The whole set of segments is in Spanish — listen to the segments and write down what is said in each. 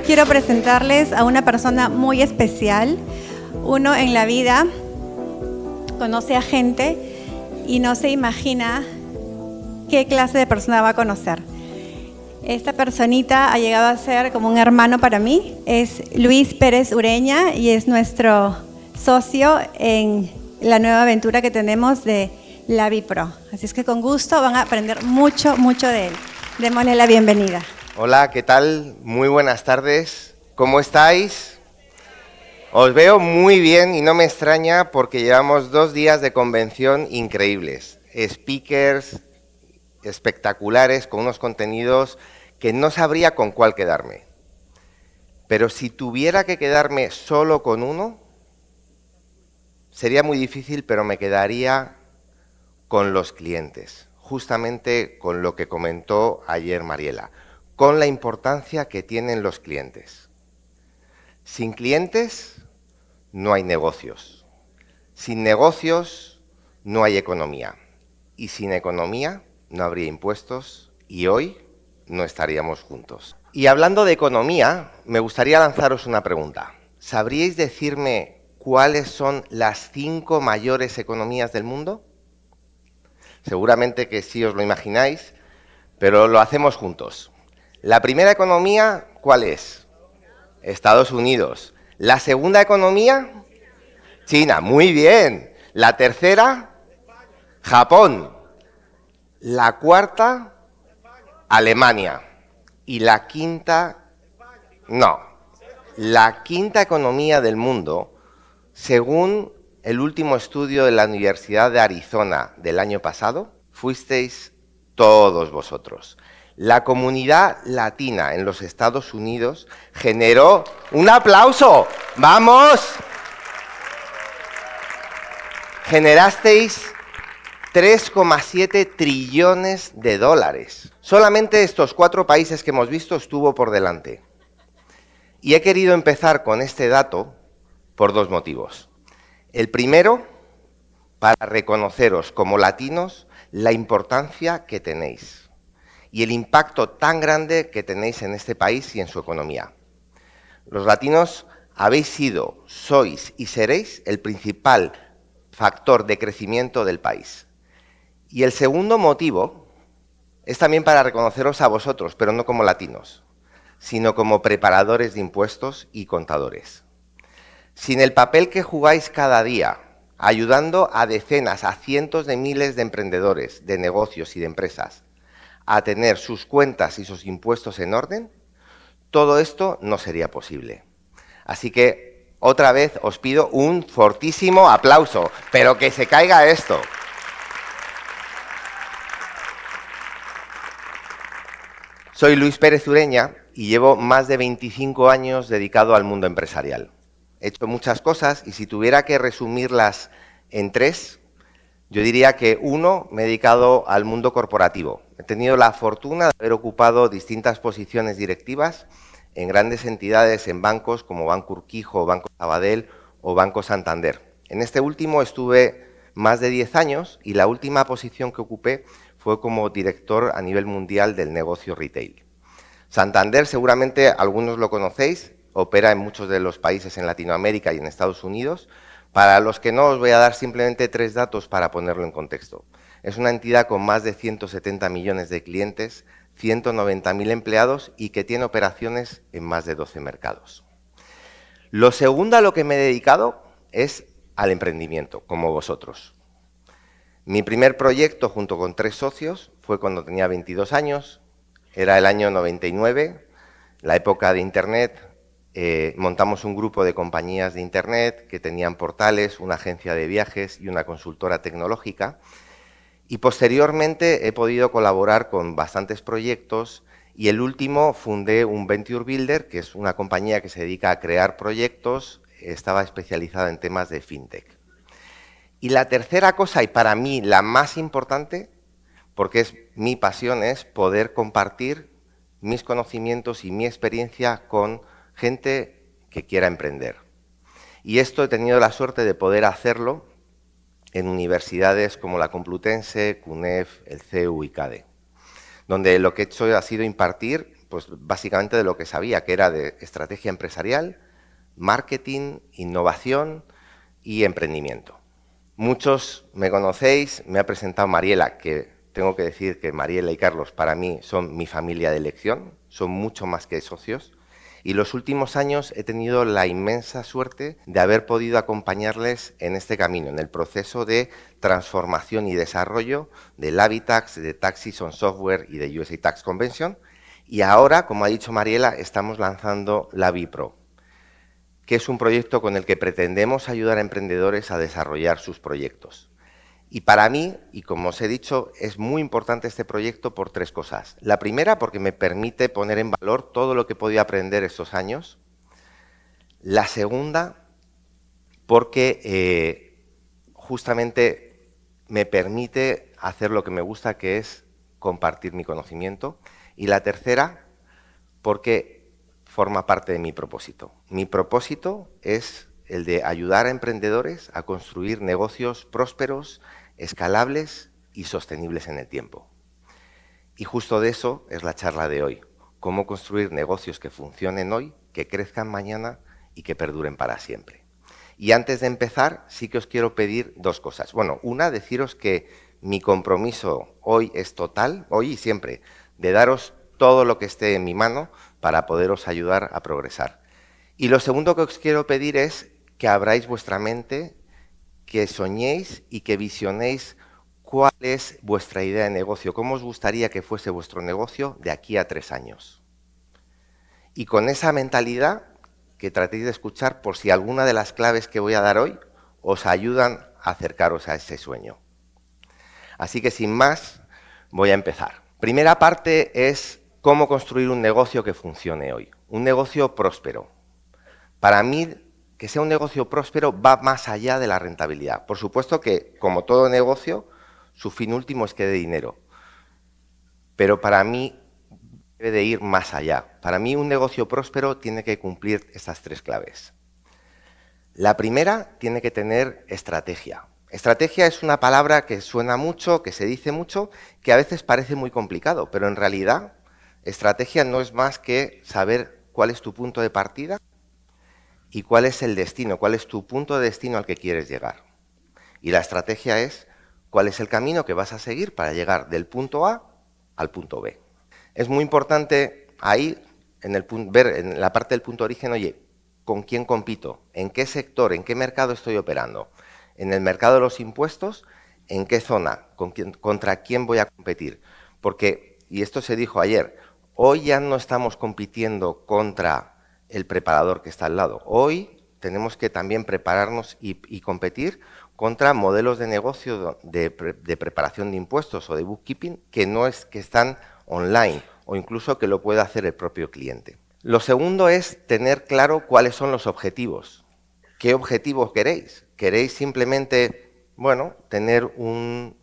quiero presentarles a una persona muy especial. Uno en la vida conoce a gente y no se imagina qué clase de persona va a conocer. Esta personita ha llegado a ser como un hermano para mí. Es Luis Pérez Ureña y es nuestro socio en la nueva aventura que tenemos de LaviPro. Así es que con gusto van a aprender mucho de él. Démosle la bienvenida. Hola, ¿qué tal? Muy buenas tardes. ¿Cómo estáis? Os veo muy bien y no me extraña porque llevamos 2 días de convención increíbles. Speakers espectaculares con unos contenidos que no sabría con cuál quedarme. Pero si tuviera que quedarme solo con uno, sería muy difícil, pero me quedaría con los clientes, justamente con lo que comentó ayer Mariela, con la importancia que tienen los clientes. Sin clientes no hay negocios, sin negocios no hay economía y sin economía no habría impuestos y hoy no estaríamos juntos. Y hablando de economía, me gustaría lanzaros una pregunta. ¿Sabríais decirme cuáles son las 5 mayores economías del mundo? Seguramente que sí os lo imagináis, pero lo hacemos juntos. La primera economía, ¿cuál es? Estados Unidos. La segunda economía, China. Muy bien. La tercera, Japón. La cuarta, Alemania. Y la quinta, no. La quinta economía del mundo, según el último estudio de la Universidad de Arizona del año pasado, fuisteis todos vosotros. La comunidad latina en los Estados Unidos generó un aplauso. ¡Vamos! Generasteis 3,7 trillones de dólares. Solamente estos 4 países que hemos visto estuvo por delante. Y he querido empezar con este dato por 2 motivos. El primero, para reconoceros como latinos la importancia que tenéis y el impacto tan grande que tenéis en este país y en su economía. Los latinos habéis sido, sois y seréis el principal factor de crecimiento del país. Y el segundo motivo es también para reconoceros a vosotros, pero no como latinos, sino como preparadores de impuestos y contadores. Sin el papel que jugáis cada día, ayudando a decenas, a cientos de miles de emprendedores, de negocios y de empresas a tener sus cuentas y sus impuestos en orden, todo esto no sería posible. Así que, otra vez, os pido un fortísimo aplauso, pero que se caiga esto. Soy Luis Pérez Ureña y llevo más de 25 años dedicado al mundo empresarial. He hecho muchas cosas y si tuviera que resumirlas en 3, yo diría que 1, me he dedicado al mundo corporativo. He tenido la fortuna de haber ocupado distintas posiciones directivas en grandes entidades, en bancos como Banco Urquijo, Banco Sabadell o Banco Santander. En este último estuve más de 10 años y la última posición que ocupé fue como director a nivel mundial del negocio retail. Santander, seguramente algunos lo conocéis, opera en muchos de los países en Latinoamérica y en Estados Unidos. Para los que no, os voy a dar simplemente 3 datos para ponerlo en contexto. Es una entidad con más de 170 millones de clientes, 190.000 empleados y que tiene operaciones en más de 12 mercados. Lo segundo a lo que me he dedicado es al emprendimiento, como vosotros. Mi primer proyecto, junto con 3 socios, fue cuando tenía 22 años, era el año 99, la época de Internet. Montamos un grupo de compañías de Internet que tenían portales, una agencia de viajes y una consultora tecnológica. Y posteriormente he podido colaborar con bastantes proyectos y el último fundé un Venture Builder, que es una compañía que se dedica a crear proyectos, estaba especializada en temas de fintech. Y la tercera cosa, y para mí la más importante, porque es mi pasión, es poder compartir mis conocimientos y mi experiencia con gente que quiera emprender. Y esto he tenido la suerte de poder hacerlo en universidades como la Complutense, CUNEF, el CEU y CADE, donde lo que he hecho ha sido impartir pues básicamente de lo que sabía, que era de estrategia empresarial, marketing, innovación y emprendimiento. Muchos me conocéis, me ha presentado Mariela, que tengo que decir que Mariela y Carlos para mí son mi familia de elección, son mucho más que socios. Y los últimos años he tenido la inmensa suerte de haber podido acompañarles en este camino, en el proceso de transformación y desarrollo del Habitax, de Taxes on Software y de USA Tax Convention. Y ahora, como ha dicho Mariela, estamos lanzando la Bipro, que es un proyecto con el que pretendemos ayudar a emprendedores a desarrollar sus proyectos. Y para mí, y como os he dicho, es muy importante este proyecto por tres cosas. La primera, porque me permite poner en valor todo lo que he podido aprender estos años. La segunda, porque justamente me permite hacer lo que me gusta, que es compartir mi conocimiento. Y la tercera, porque forma parte de mi propósito. Mi propósito es el de ayudar a emprendedores a construir negocios prósperos, escalables y sostenibles en el tiempo. Y justo de eso es la charla de hoy. Cómo construir negocios que funcionen hoy, que crezcan mañana y que perduren para siempre. Y antes de empezar, sí que os quiero pedir dos cosas. Bueno, una, deciros que mi compromiso hoy es total, hoy y siempre, de daros todo lo que esté en mi mano para poderos ayudar a progresar. Y lo segundo que os quiero pedir es que abráis vuestra mente, que soñéis y que visionéis cuál es vuestra idea de negocio, cómo os gustaría que fuese vuestro negocio de aquí a 3 años. Y con esa mentalidad que tratéis de escuchar por si alguna de las claves que voy a dar hoy os ayudan a acercaros a ese sueño. Así que sin más, voy a empezar. Primera parte es cómo construir un negocio que funcione hoy, un negocio próspero. Para mí, que sea un negocio próspero va más allá de la rentabilidad. Por supuesto que, como todo negocio, su fin último es que dé dinero. Pero para mí debe de ir más allá. Para mí un negocio próspero tiene que cumplir estas tres claves. La primera tiene que tener estrategia. Estrategia es una palabra que suena mucho, que se dice mucho, que a veces parece muy complicado, pero en realidad estrategia no es más que saber cuál es tu punto de partida y cuál es el destino, cuál es tu punto de destino al que quieres llegar. Y la estrategia es cuál es el camino que vas a seguir para llegar del punto A al punto B. Es muy importante ahí ver en la parte del punto de origen, oye, ¿con quién compito? ¿En qué sector? ¿En qué mercado estoy operando? ¿En el mercado de los impuestos? ¿En qué zona? ¿Contra quién voy a competir? Porque, y esto se dijo ayer, hoy ya no estamos compitiendo contra el preparador que está al lado. Hoy tenemos que también prepararnos y competir contra modelos de negocio de preparación de impuestos o de bookkeeping que no es que están online o incluso que lo pueda hacer el propio cliente. Lo segundo es tener claro cuáles son los objetivos. ¿Qué objetivos queréis? ¿Queréis simplemente, bueno, tener un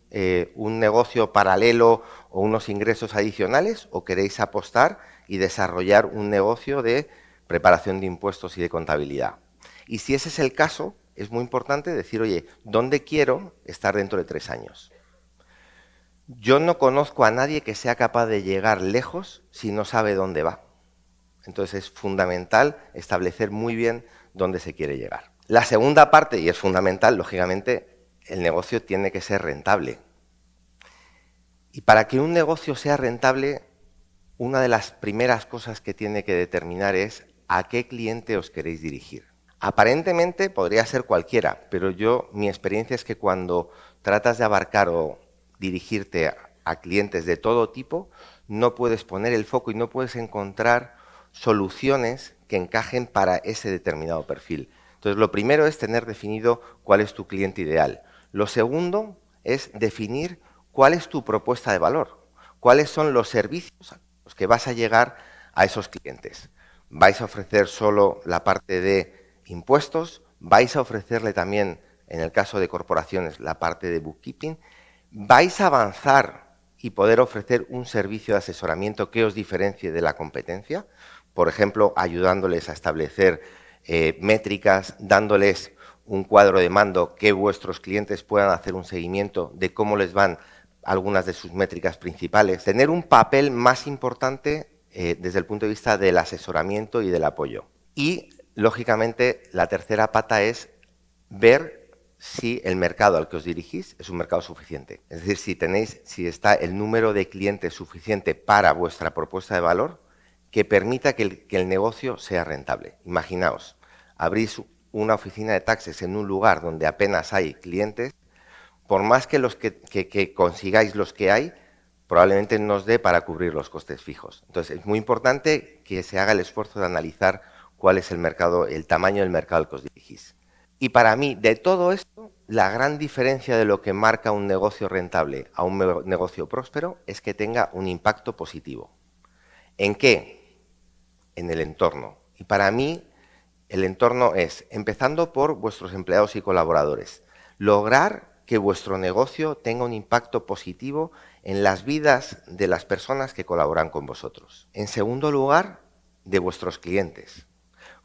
negocio paralelo o unos ingresos adicionales o queréis apostar y desarrollar un negocio de preparación de impuestos y de contabilidad? Y si ese es el caso, es muy importante decir, oye, ¿dónde quiero estar dentro de 3 años? Yo no conozco a nadie que sea capaz de llegar lejos si no sabe dónde va. Entonces es fundamental establecer muy bien dónde se quiere llegar. La segunda parte, y es fundamental, lógicamente, el negocio tiene que ser rentable. Y para que un negocio sea rentable, una de las primeras cosas que tiene que determinar es a qué cliente os queréis dirigir. Aparentemente podría ser cualquiera, pero mi experiencia es que cuando tratas de abarcar o dirigirte a clientes de todo tipo, no puedes poner el foco y no puedes encontrar soluciones que encajen para ese determinado perfil. Entonces, lo primero es tener definido cuál es tu cliente ideal. Lo segundo es definir cuál es tu propuesta de valor, cuáles son los servicios a los que vas a llegar a esos clientes. ¿Vais a ofrecer solo la parte de impuestos? ¿Vais a ofrecerle también, en el caso de corporaciones, la parte de bookkeeping? ¿Vais a avanzar y poder ofrecer un servicio de asesoramiento que os diferencie de la competencia? Por ejemplo, ayudándoles a establecer métricas, dándoles un cuadro de mando que vuestros clientes puedan hacer un seguimiento de cómo les van algunas de sus métricas principales. Tener un papel más importante desde el punto de vista del asesoramiento y del apoyo. Y, lógicamente, la tercera pata es ver si el mercado al que os dirigís es un mercado suficiente. Es decir, si está el número de clientes suficiente para vuestra propuesta de valor que permita que el negocio sea rentable. Imaginaos, abrís una oficina de taxes en un lugar donde apenas hay clientes, por más que consigáis los que hay, probablemente no os dé para cubrir los costes fijos. Entonces, es muy importante que se haga el esfuerzo de analizar cuál es el mercado, el tamaño del mercado al que os dirigís. Y para mí, de todo esto, la gran diferencia de lo que marca un negocio rentable a un negocio próspero es que tenga un impacto positivo. ¿En qué? En el entorno. Y para mí, el entorno es, empezando por vuestros empleados y colaboradores, lograr que vuestro negocio tenga un impacto positivo en las vidas de las personas que colaboran con vosotros. En segundo lugar, de vuestros clientes.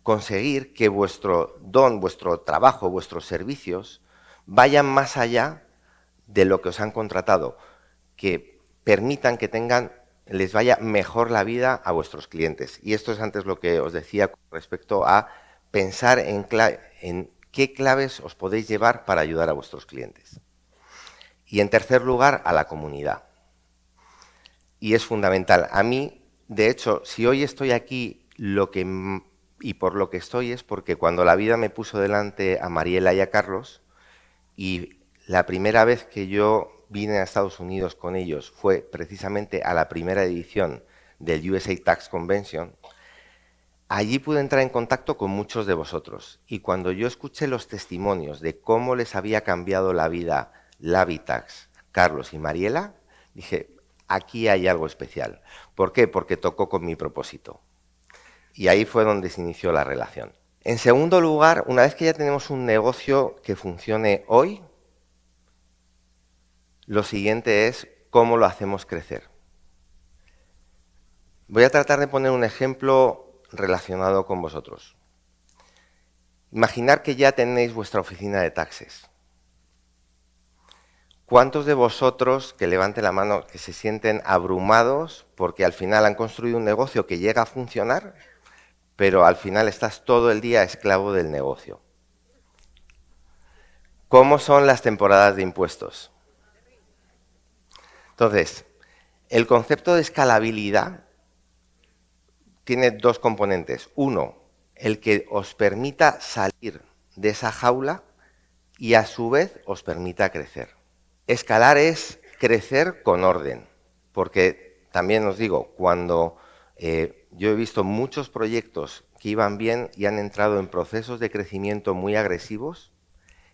Conseguir que vuestro don, vuestro trabajo, vuestros servicios vayan más allá de lo que os han contratado, que permitan que les vaya mejor la vida a vuestros clientes. Y esto es antes lo que os decía con respecto a pensar en qué claves os podéis llevar para ayudar a vuestros clientes. Y en tercer lugar, a la comunidad. Y es fundamental. A mí, de hecho, si hoy estoy aquí, y por lo que estoy es porque cuando la vida me puso delante a Mariela y a Carlos, y la primera vez que yo vine a Estados Unidos con ellos fue precisamente a la primera edición del USA Tax Convention, allí pude entrar en contacto con muchos de vosotros. Y cuando yo escuché los testimonios de cómo les había cambiado la vida Lavitax, Carlos y Mariela, dije, aquí hay algo especial. ¿Por qué? Porque tocó con mi propósito. Y ahí fue donde se inició la relación. En segundo lugar, una vez que ya tenemos un negocio que funcione hoy, lo siguiente es cómo lo hacemos crecer. Voy a tratar de poner un ejemplo relacionado con vosotros. Imaginar que ya tenéis vuestra oficina de taxes. ¿Cuántos de vosotros, que levanten la mano, que se sienten abrumados porque al final han construido un negocio que llega a funcionar, pero al final estás todo el día esclavo del negocio? ¿Cómo son las temporadas de impuestos? Entonces, el concepto de escalabilidad tiene dos componentes. Uno, el que os permita salir de esa jaula y a su vez os permita crecer. Escalar es crecer con orden, porque también os digo, cuando yo he visto muchos proyectos que iban bien y han entrado en procesos de crecimiento muy agresivos,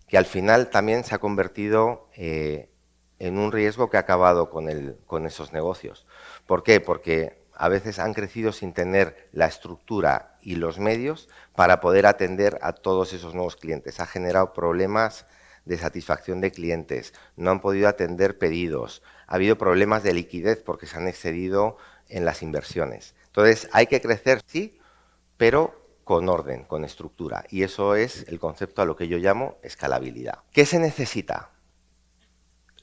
que al final también se ha convertido en un riesgo que ha acabado con esos negocios. ¿Por qué? Porque a veces han crecido sin tener la estructura y los medios para poder atender a todos esos nuevos clientes. Ha generado problemas de satisfacción de clientes, no han podido atender pedidos, ha habido problemas de liquidez porque se han excedido en las inversiones. Entonces, hay que crecer, sí, pero con orden, con estructura. Y eso es el concepto a lo que yo llamo escalabilidad. ¿Qué se necesita?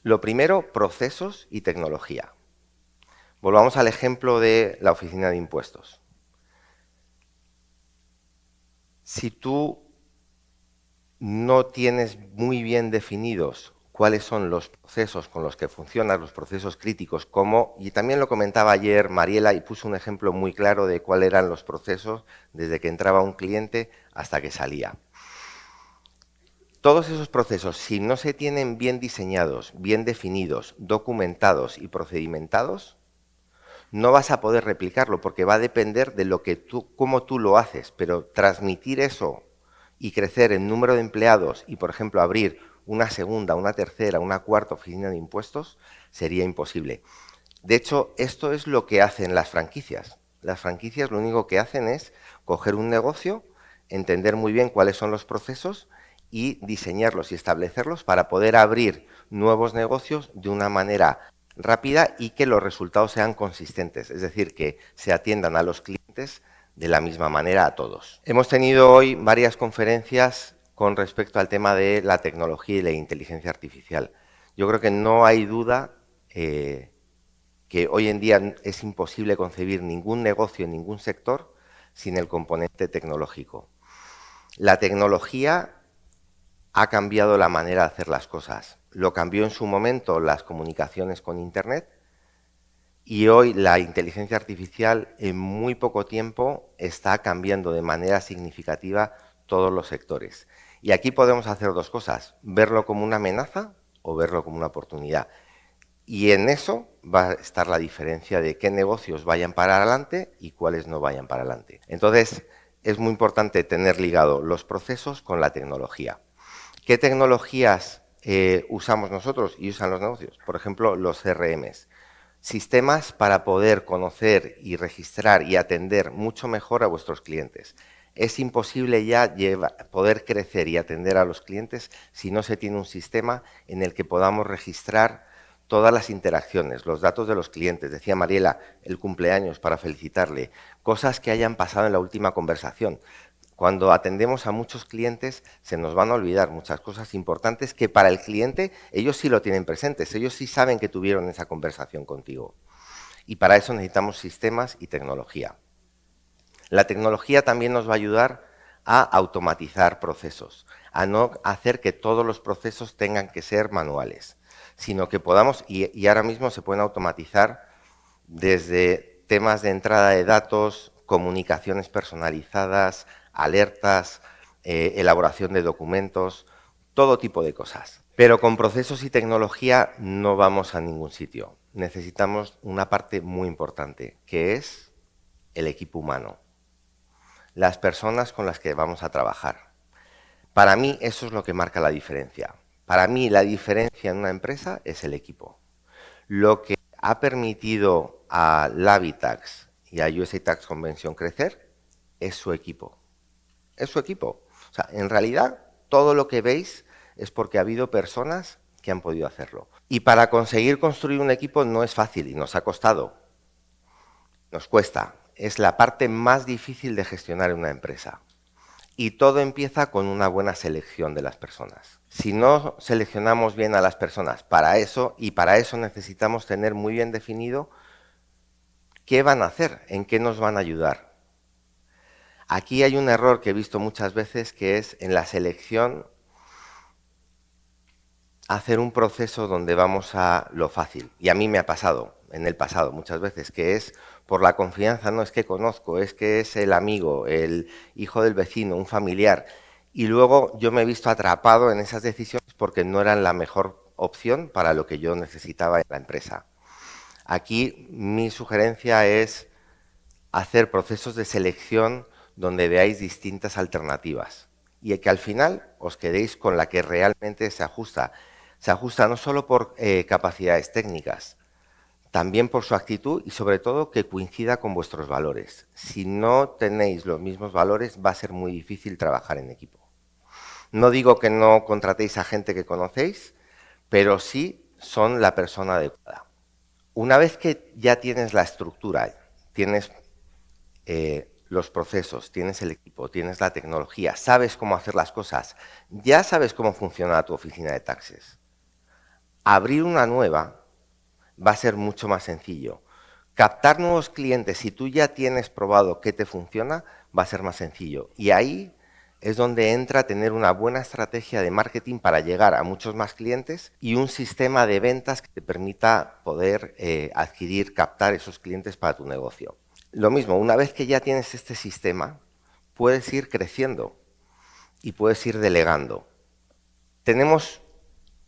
Lo primero, procesos y tecnología. Volvamos al ejemplo de la oficina de impuestos. Si tú no tienes muy bien definidos cuáles son los procesos con los que funcionan, los procesos críticos, y también lo comentaba ayer Mariela y puso un ejemplo muy claro de cuáles eran los procesos desde que entraba un cliente hasta que salía. Todos esos procesos, si no se tienen bien diseñados, bien definidos, documentados y procedimentados, no vas a poder replicarlo porque va a depender de cómo tú lo haces, pero transmitir eso y crecer en número de empleados y, por ejemplo, abrir una segunda, una tercera, una cuarta oficina de impuestos sería imposible. De hecho, esto es lo que hacen las franquicias. Las franquicias lo único que hacen es coger un negocio, entender muy bien cuáles son los procesos y diseñarlos y establecerlos para poder abrir nuevos negocios de una manera rápida y que los resultados sean consistentes, es decir, que se atiendan a los clientes de la misma manera a todos. Hemos tenido hoy varias conferencias con respecto al tema de la tecnología y la inteligencia artificial. Yo creo que no hay duda que hoy en día es imposible concebir ningún negocio en ningún sector sin el componente tecnológico. La tecnología ha cambiado la manera de hacer las cosas. Lo cambió en su momento las comunicaciones con Internet y hoy la inteligencia artificial en muy poco tiempo está cambiando de manera significativa todos los sectores. Y aquí podemos hacer dos cosas, verlo como una amenaza o verlo como una oportunidad. Y en eso va a estar la diferencia de qué negocios vayan para adelante y cuáles no vayan para adelante. Entonces, es muy importante tener ligado los procesos con la tecnología. ¿Qué tecnologías usamos nosotros y usan los negocios? Por ejemplo, los CRMs. Sistemas para poder conocer y registrar y atender mucho mejor a vuestros clientes. Es imposible ya poder crecer y atender a los clientes si no se tiene un sistema en el que podamos registrar todas las interacciones, los datos de los clientes. Decía Mariela, el cumpleaños para felicitarle, cosas que hayan pasado en la última conversación. Cuando atendemos a muchos clientes se nos van a olvidar muchas cosas importantes que para el cliente ellos sí lo tienen presentes, ellos sí saben que tuvieron esa conversación contigo. Y para eso necesitamos sistemas y tecnología. La tecnología también nos va a ayudar a automatizar procesos, a no hacer que todos los procesos tengan que ser manuales, sino que podamos, y ahora mismo se pueden automatizar desde temas de entrada de datos, comunicaciones personalizadas, alertas, elaboración de documentos, todo tipo de cosas. Pero con procesos y tecnología no vamos a ningún sitio. Necesitamos una parte muy importante, que es el equipo humano, las personas con las que vamos a trabajar. Para mí eso es lo que marca la diferencia. Para mí la diferencia en una empresa es el equipo. Lo que ha permitido a Labitax y a USA Tax Convention crecer es su equipo. Es su equipo. O sea, en realidad todo lo que veis es porque ha habido personas que han podido hacerlo. Y para conseguir construir un equipo no es fácil y nos ha costado. Nos cuesta. Es la parte más difícil de gestionar en una empresa. Y todo empieza con una buena selección de las personas. Si no seleccionamos bien a las personas para eso necesitamos tener muy bien definido qué van a hacer, en qué nos van a ayudar. Aquí hay un error que he visto muchas veces, que es en la selección hacer un proceso donde vamos a lo fácil. Y a mí me ha pasado en el pasado muchas veces, que es por la confianza, no es que conozco, es que es el amigo, el hijo del vecino, un familiar. Y luego yo me he visto atrapado en esas decisiones porque no eran la mejor opción para lo que yo necesitaba en la empresa. Aquí mi sugerencia es hacer procesos de selección donde veáis distintas alternativas y que al final os quedéis con la que realmente se ajusta. Se ajusta no solo por capacidades técnicas, también por su actitud y sobre todo que coincida con vuestros valores. Si no tenéis los mismos valores va a ser muy difícil trabajar en equipo. No digo que no contratéis a gente que conocéis, pero sí son la persona adecuada. Una vez que ya tienes la estructura, tienes los procesos, tienes el equipo, tienes la tecnología, sabes cómo hacer las cosas, ya sabes cómo funciona tu oficina de taxes. Abrir una nueva va a ser mucho más sencillo. Captar nuevos clientes, si tú ya tienes probado que te funciona, va a ser más sencillo. Y ahí es donde entra tener una buena estrategia de marketing para llegar a muchos más clientes y un sistema de ventas que te permita poder adquirir, captar esos clientes para tu negocio. Lo mismo, una vez que ya tienes este sistema, puedes ir creciendo y puedes ir delegando. Tenemos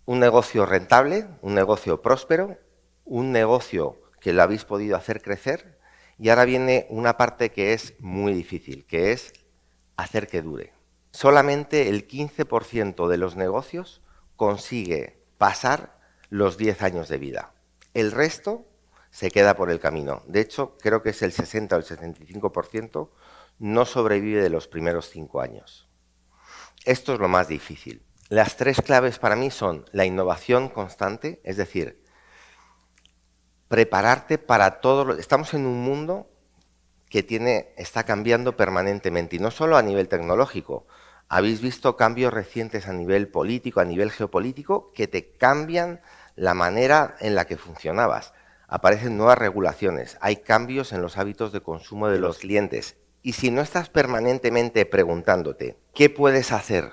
un negocio rentable, un negocio próspero, un negocio que lo habéis podido hacer crecer y ahora viene una parte que es muy difícil, que es hacer que dure. Solamente el 15% de los negocios consigue pasar los 10 años de vida. El resto se queda por el camino. De hecho, creo que es el 60 o el 75% no sobrevive de los primeros 5 años. Esto es lo más difícil. Las 3 claves para mí son la innovación constante, es decir, prepararte para todo. Estamos en un mundo que está cambiando permanentemente, y no solo a nivel tecnológico. Habéis visto cambios recientes a nivel político, a nivel geopolítico, que te cambian la manera en la que funcionabas. aparecen nuevas regulaciones, hay cambios en los hábitos de consumo de los clientes. Y si no estás permanentemente preguntándote qué puedes hacer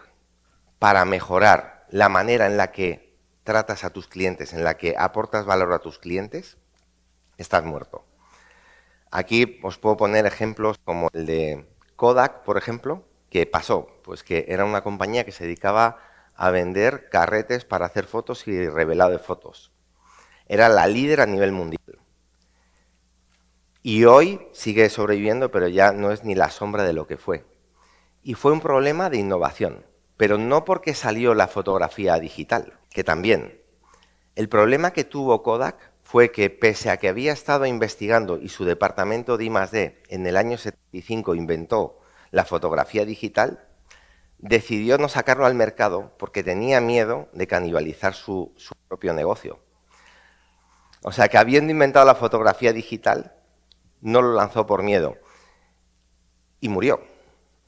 para mejorar la manera en la que tratas a tus clientes, en la que aportas valor a tus clientes, estás muerto. Aquí os puedo poner ejemplos como el de Kodak, por ejemplo, que pasó, pues que era una compañía que se dedicaba a vender carretes para hacer fotos y revelado de fotos. Era la líder a nivel mundial. Y hoy sigue sobreviviendo, pero ya no es ni la sombra de lo que fue. Y fue un problema de innovación, pero no porque salió la fotografía digital, que también. El problema que tuvo Kodak fue que, pese a que había estado investigando y su departamento de I+D en el año 75 inventó la fotografía digital, decidió no sacarlo al mercado porque tenía miedo de canibalizar su propio negocio. O sea que, habiendo inventado la fotografía digital, no lo lanzó por miedo y murió.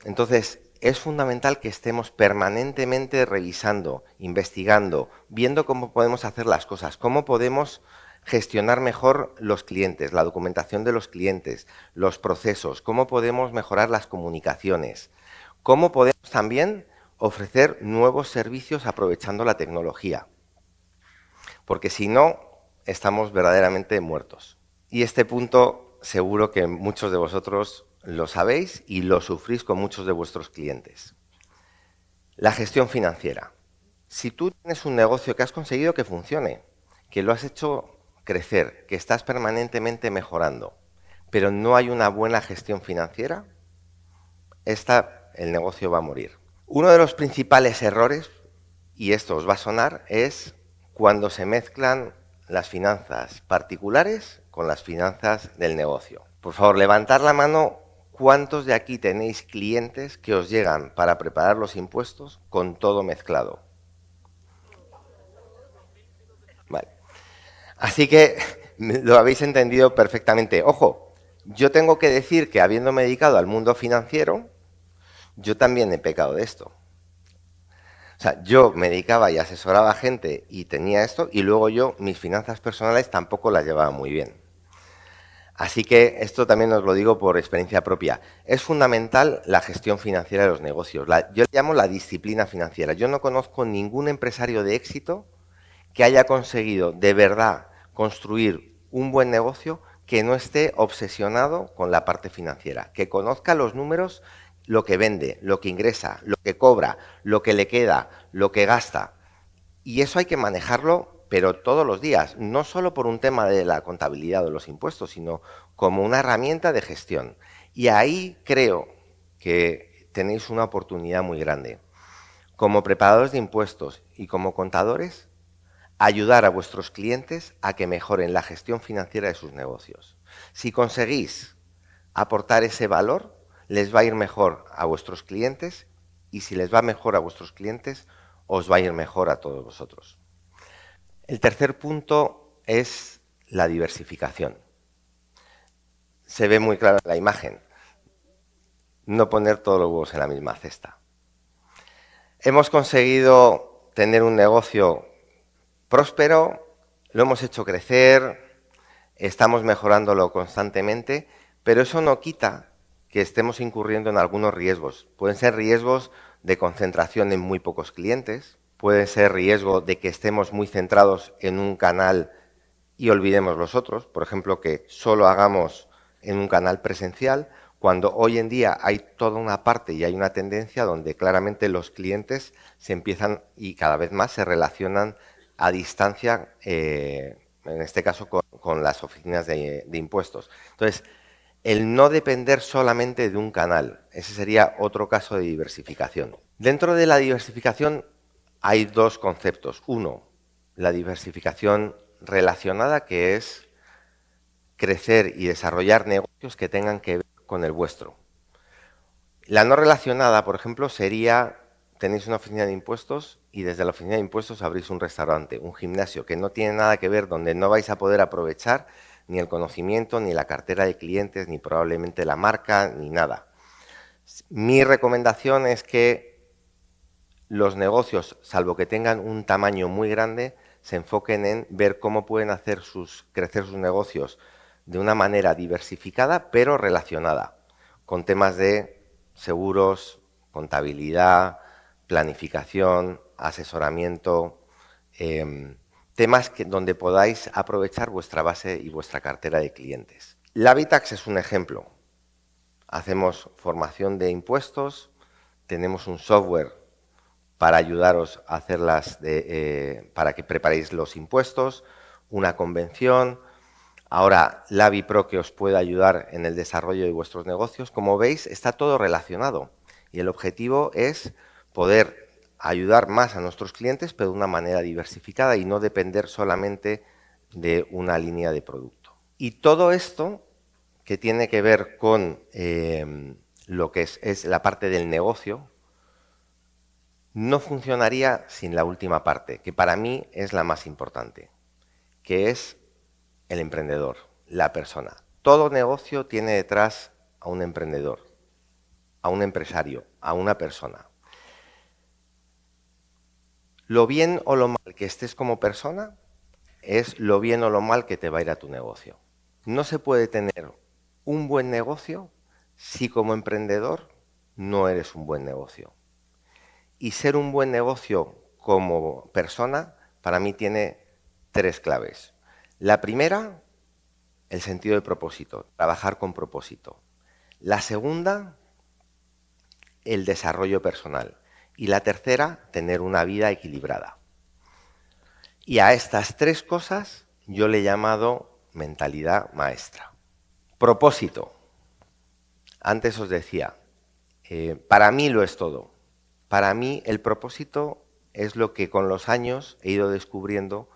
Entonces, es fundamental que estemos permanentemente revisando, investigando, viendo cómo podemos hacer las cosas, cómo podemos gestionar mejor los clientes, la documentación de los clientes, los procesos, cómo podemos mejorar las comunicaciones, cómo podemos también ofrecer nuevos servicios aprovechando la tecnología. Porque si no, estamos verdaderamente muertos. Y este punto seguro que muchos de vosotros lo sabéis y lo sufrís con muchos de vuestros clientes. La gestión financiera. Si tú tienes un negocio que has conseguido que funcione, que lo has hecho crecer, que estás permanentemente mejorando, pero no hay una buena gestión financiera, el negocio va a morir. Uno de los principales errores, y esto os va a sonar, es cuando se mezclan las finanzas particulares con las finanzas del negocio. Por favor, levantad la mano. ¿Cuántos de aquí tenéis clientes que os llegan para preparar los impuestos con todo mezclado? Vale. Así que lo habéis entendido perfectamente. Ojo, yo tengo que decir que habiéndome dedicado al mundo financiero, yo también he pecado de esto. O sea, yo me dedicaba y asesoraba a gente y tenía esto, y luego yo mis finanzas personales tampoco las llevaba muy bien. Así que esto también os lo digo por experiencia propia. Es fundamental la gestión financiera de los negocios. Yo le llamo la disciplina financiera. Yo no conozco ningún empresario de éxito que haya conseguido de verdad construir un buen negocio que no esté obsesionado con la parte financiera, que conozca los números, lo que vende, lo que ingresa, lo que cobra, lo que le queda, lo que gasta. Y eso hay que manejarlo, pero todos los días, no solo por un tema de la contabilidad o los impuestos, sino como una herramienta de gestión. Y ahí creo que tenéis una oportunidad muy grande. Como preparadores de impuestos y como contadores, ayudar a vuestros clientes a que mejoren la gestión financiera de sus negocios. Si conseguís aportar ese valor, les va a ir mejor a vuestros clientes, y si les va mejor a vuestros clientes, os va a ir mejor a todos vosotros. El tercer punto es la diversificación. Se ve muy clara en la imagen. No poner todos los huevos en la misma cesta. Hemos conseguido tener un negocio próspero, lo hemos hecho crecer, estamos mejorándolo constantemente, pero eso no quita que estemos incurriendo en algunos riesgos. Pueden ser riesgos de concentración en muy pocos clientes, puede ser riesgo de que estemos muy centrados en un canal y olvidemos los otros, por ejemplo, que solo hagamos en un canal presencial, cuando hoy en día hay toda una parte y hay una tendencia donde claramente los clientes se empiezan y cada vez más se relacionan a distancia, en este caso con las oficinas de impuestos. Entonces, el no depender solamente de un canal, ese sería otro caso de diversificación. Dentro de la diversificación hay dos conceptos. Uno, la diversificación relacionada, que es crecer y desarrollar negocios que tengan que ver con el vuestro. La no relacionada, por ejemplo, sería, tenéis una oficina de impuestos y desde la oficina de impuestos abrís un restaurante, un gimnasio, que no tiene nada que ver, donde no vais a poder aprovechar ni el conocimiento, ni la cartera de clientes, ni probablemente la marca, ni nada. Mi recomendación es que los negocios, salvo que tengan un tamaño muy grande, se enfoquen en ver cómo pueden hacer crecer sus negocios de una manera diversificada, pero relacionada, con temas de seguros, contabilidad, planificación, asesoramiento, temas donde podáis aprovechar vuestra base y vuestra cartera de clientes. L'Habitax es un ejemplo. Hacemos formación de impuestos, tenemos un software para ayudaros a hacerlas, para que preparéis los impuestos, una convención. Ahora, l'Habipro, que os puede ayudar en el desarrollo de vuestros negocios. Como veis, está todo relacionado y el objetivo es poder ayudar más a nuestros clientes, pero de una manera diversificada y no depender solamente de una línea de producto. Y todo esto que tiene que ver con lo que es la parte del negocio, no funcionaría sin la última parte, que para mí es la más importante, que es el emprendedor, la persona. Todo negocio tiene detrás a un emprendedor, a un empresario, a una persona. Lo bien o lo mal que estés como persona es lo bien o lo mal que te va a ir a tu negocio. No se puede tener un buen negocio si como emprendedor no eres un buen negocio. Y ser un buen negocio como persona, para mí tiene 3 claves. La primera, el sentido de propósito, trabajar con propósito. La segunda, el desarrollo personal. Y la tercera, tener una vida equilibrada. Y a estas 3 cosas yo le he llamado mentalidad maestra. Propósito. Antes os decía, para mí lo es todo. Para mí el propósito es lo que con los años he ido descubriendo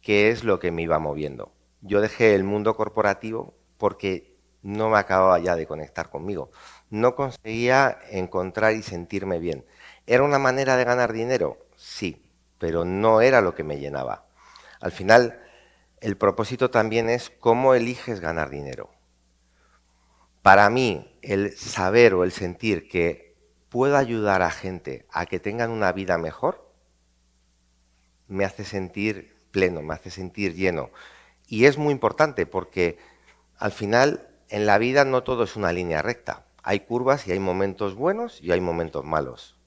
que es lo que me iba moviendo. Yo dejé el mundo corporativo porque no me acababa ya de conectar conmigo. No conseguía encontrar y sentirme bien. ¿Era una manera de ganar dinero? Sí, pero no era lo que me llenaba. Al final, el propósito también es cómo eliges ganar dinero. Para mí, el saber o el sentir que puedo ayudar a gente a que tengan una vida mejor, me hace sentir pleno, me hace sentir lleno. Y es muy importante porque al final en la vida no todo es una línea recta. Hay curvas y hay momentos buenos y hay momentos malos.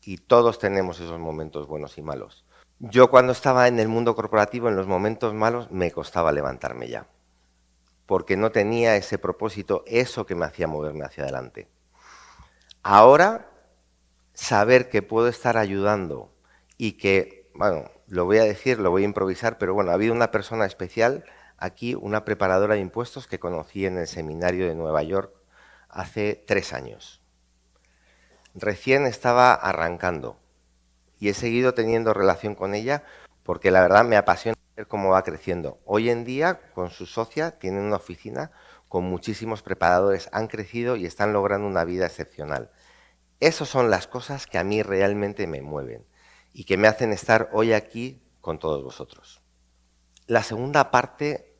Y todos tenemos esos momentos buenos y malos. Yo cuando estaba en el mundo corporativo, en los momentos malos, me costaba levantarme ya. Porque no tenía ese propósito, eso que me hacía moverme hacia adelante. Ahora, saber que puedo estar ayudando y que, bueno, lo voy a decir, lo voy a improvisar, pero bueno, ha habido una persona especial aquí, una preparadora de impuestos que conocí en el seminario de Nueva York hace 3 años. Recién estaba arrancando y he seguido teniendo relación con ella porque la verdad me apasiona ver cómo va creciendo. Hoy en día, con su socia, tienen una oficina con muchísimos preparadores, han crecido y están logrando una vida excepcional. Esas son las cosas que a mí realmente me mueven y que me hacen estar hoy aquí con todos vosotros. La segunda parte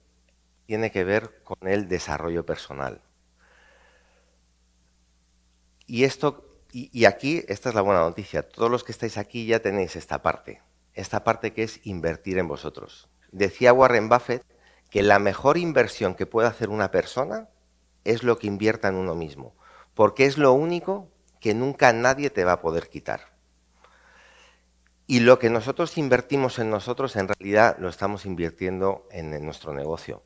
tiene que ver con el desarrollo personal. Y aquí, esta es la buena noticia, todos los que estáis aquí ya tenéis esta parte que es invertir en vosotros. Decía Warren Buffett que la mejor inversión que puede hacer una persona es lo que invierta en uno mismo, porque es lo único que nunca nadie te va a poder quitar. Y lo que nosotros invertimos en nosotros, en realidad lo estamos invirtiendo en nuestro negocio.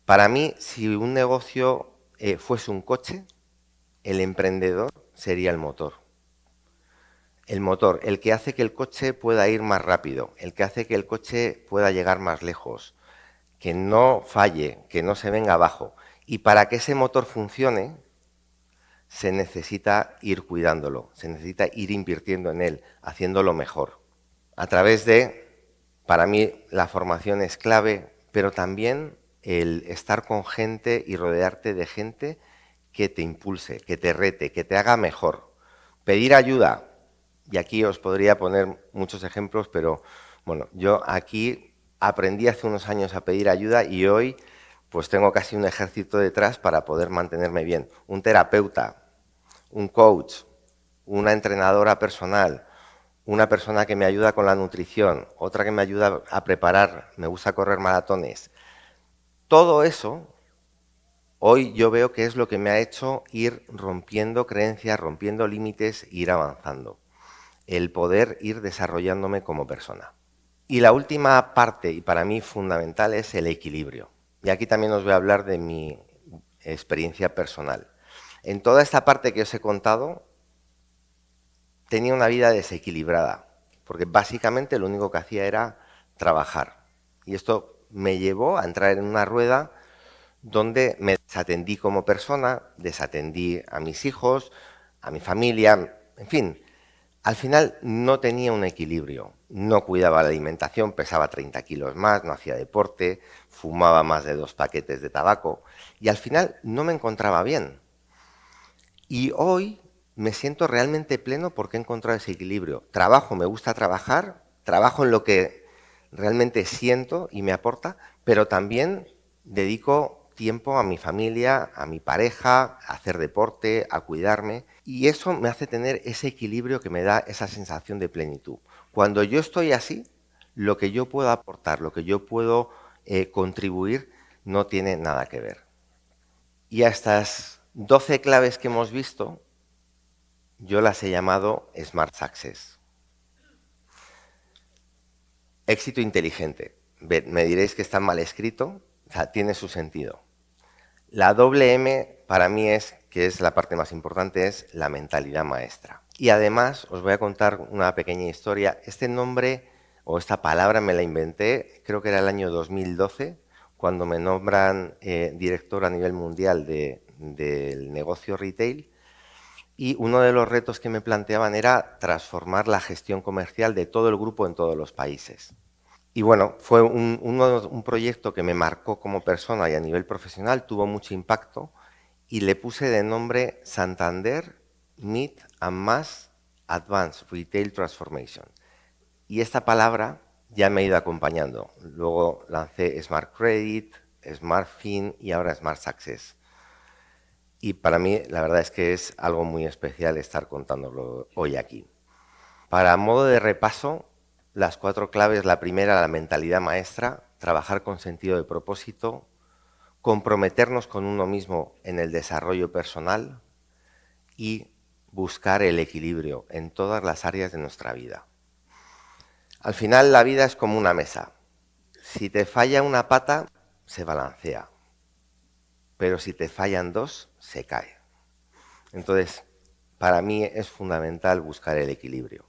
Para mí, si un negocio fuese un coche, el emprendedor sería el motor. El motor, el que hace que el coche pueda ir más rápido, el que hace que el coche pueda llegar más lejos, que no falle, que no se venga abajo. Y para que ese motor funcione, se necesita ir cuidándolo, se necesita ir invirtiendo en él, haciéndolo mejor. A través de, para mí, la formación es clave, pero también el estar con gente y rodearte de gente que te impulse, que te rete, que te haga mejor. Pedir ayuda, y aquí os podría poner muchos ejemplos, pero bueno, yo aquí aprendí hace unos años a pedir ayuda y hoy pues tengo casi un ejército detrás para poder mantenerme bien. Un terapeuta, un coach, una entrenadora personal, una persona que me ayuda con la nutrición, otra que me ayuda a preparar, me gusta correr maratones. Todo eso, hoy yo veo que es lo que me ha hecho ir rompiendo creencias, rompiendo límites e ir avanzando. El poder ir desarrollándome como persona. Y la última parte, y para mí fundamental, es el equilibrio. Y aquí también os voy a hablar de mi experiencia personal. En toda esta parte que os he contado, tenía una vida desequilibrada, porque básicamente lo único que hacía era trabajar. Y esto me llevó a entrar en una rueda donde me desatendí como persona, desatendí a mis hijos, a mi familia, en fin. Al final no tenía un equilibrio, no cuidaba la alimentación, pesaba 30 kilos más, no hacía deporte, fumaba más de 2 paquetes de tabaco y al final no me encontraba bien. Y hoy me siento realmente pleno porque he encontrado ese equilibrio. Trabajo, me gusta trabajar, trabajo en lo que realmente siento y me aporta, pero también dedico tiempo a mi familia, a mi pareja, a hacer deporte, a cuidarme. Y eso me hace tener ese equilibrio que me da esa sensación de plenitud. Cuando yo estoy así, lo que yo puedo aportar, lo que yo puedo contribuir, no tiene nada que ver. Y a estas 12 claves que hemos visto, yo las he llamado Smart Success. Éxito inteligente. Me diréis que está mal escrito, o sea, tiene su sentido. La doble M para mí que es la parte más importante, es la mentalidad maestra. Y además os voy a contar una pequeña historia. Este nombre o esta palabra me la inventé, creo que era el año 2012, cuando me nombran director a nivel mundial del negocio retail. Y uno de los retos que me planteaban era transformar la gestión comercial de todo el grupo en todos los países. Y bueno, fue un proyecto que me marcó como persona y a nivel profesional, tuvo mucho impacto y le puse de nombre Santander Mid and Mass Advanced Retail Transformation. Y esta palabra ya me ha ido acompañando. Luego lancé Smart Credit, Smart Fin y ahora Smart Success. Y para mí la verdad es que es algo muy especial estar contándolo hoy aquí. Para modo de repaso, las 4 claves: la primera, la mentalidad maestra, trabajar con sentido de propósito, comprometernos con uno mismo en el desarrollo personal y buscar el equilibrio en todas las áreas de nuestra vida. Al final la vida es como una mesa. Si te falla una pata, se balancea, pero si te fallan 2, se cae. Entonces, para mí es fundamental buscar el equilibrio.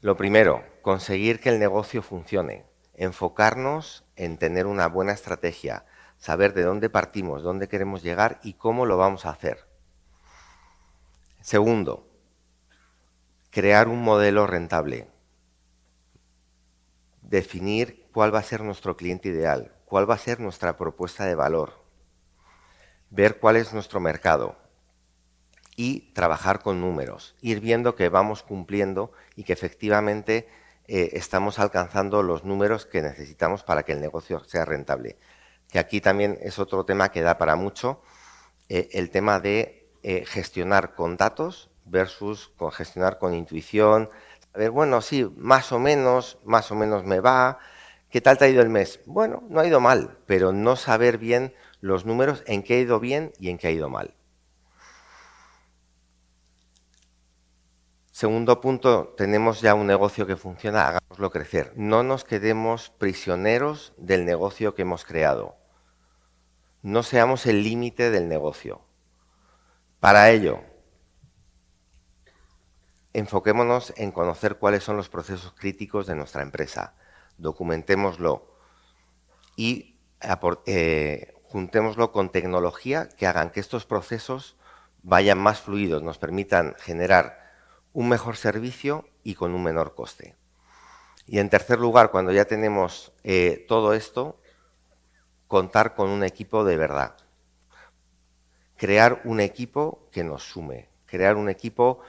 Lo primero, conseguir que el negocio funcione, enfocarnos en tener una buena estrategia, saber de dónde partimos, dónde queremos llegar y cómo lo vamos a hacer. Segundo, crear un modelo rentable, definir cuál va a ser nuestro cliente ideal, cuál va a ser nuestra propuesta de valor, ver cuál es nuestro mercado y trabajar con números, ir viendo que vamos cumpliendo y que efectivamente estamos alcanzando los números que necesitamos para que el negocio sea rentable. Que aquí también es otro tema que da para mucho, el tema de gestionar con datos versus gestionar con intuición. A ver, bueno, sí, más o menos me va. ¿Qué tal te ha ido el mes? Bueno, no ha ido mal, pero no saber bien los números, en qué ha ido bien y en qué ha ido mal. Segundo punto, tenemos ya un negocio que funciona, hagámoslo crecer. No nos quedemos prisioneros del negocio que hemos creado. No seamos el límite del negocio. Para ello, enfoquémonos en conocer cuáles son los procesos críticos de nuestra empresa. Documentémoslo y juntémoslo con tecnología que hagan que estos procesos vayan más fluidos, nos permitan generar un mejor servicio y con un menor coste. Y en tercer lugar, cuando ya tenemos todo esto, contar con un equipo de verdad. Crear un equipo que nos sume, crear un equipo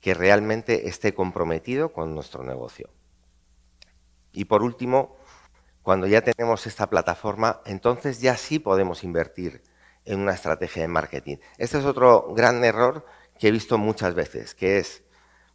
que realmente esté comprometido con nuestro negocio. Y por último, cuando ya tenemos esta plataforma, entonces ya sí podemos invertir en una estrategia de marketing. Este es otro gran error que he visto muchas veces, que es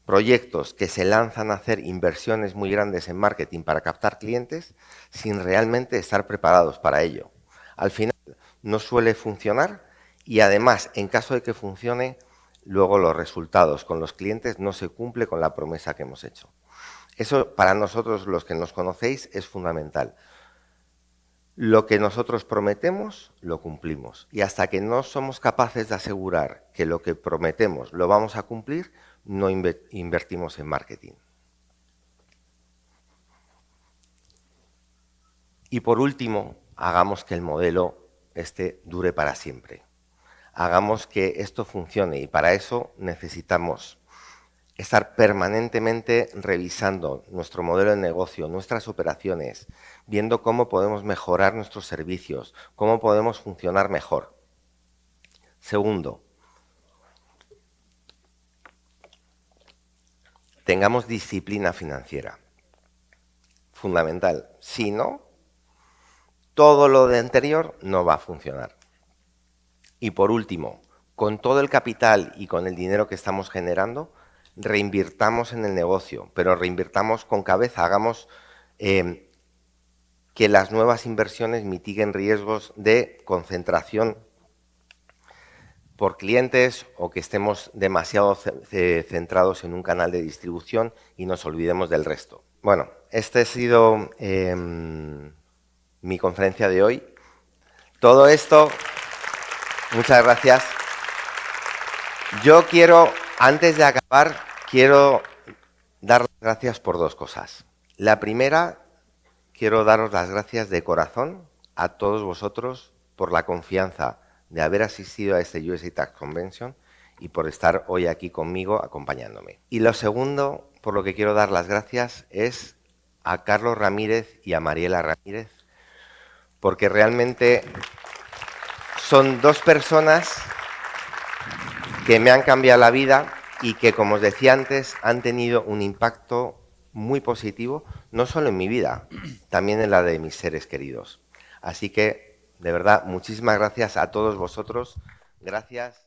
proyectos que se lanzan a hacer inversiones muy grandes en marketing para captar clientes sin realmente estar preparados para ello. Al final no suele funcionar y además, en caso de que funcione, luego los resultados con los clientes no se cumple con la promesa que hemos hecho. Eso para nosotros, los que nos conocéis, es fundamental. Lo que nosotros prometemos, lo cumplimos. Y hasta que no somos capaces de asegurar que lo que prometemos lo vamos a cumplir, no invertimos en marketing. Y por último, hagamos que el modelo dure para siempre. Hagamos que esto funcione y para eso necesitamos estar permanentemente revisando nuestro modelo de negocio, nuestras operaciones, viendo cómo podemos mejorar nuestros servicios, cómo podemos funcionar mejor. Segundo, tengamos disciplina financiera. Fundamental. Si no, todo lo de anterior no va a funcionar. Y por último, con todo el capital y con el dinero que estamos generando, reinvirtamos en el negocio, pero reinvirtamos con cabeza, hagamos que las nuevas inversiones mitiguen riesgos de concentración por clientes o que estemos demasiado centrados en un canal de distribución y nos olvidemos del resto. Bueno, esta ha sido mi conferencia de hoy. Todo esto, muchas gracias. Yo quiero, antes de acabar, quiero dar las gracias por dos cosas. La primera, quiero daros las gracias de corazón a todos vosotros por la confianza de haber asistido a este USA Tax Convention y por estar hoy aquí conmigo acompañándome. Y lo segundo, por lo que quiero dar las gracias, es a Carlos Ramírez y a Mariela Ramírez, porque realmente son dos personas que me han cambiado la vida y que, como os decía antes, han tenido un impacto muy positivo, no solo en mi vida, también en la de mis seres queridos. Así que, de verdad, muchísimas gracias a todos vosotros. Gracias.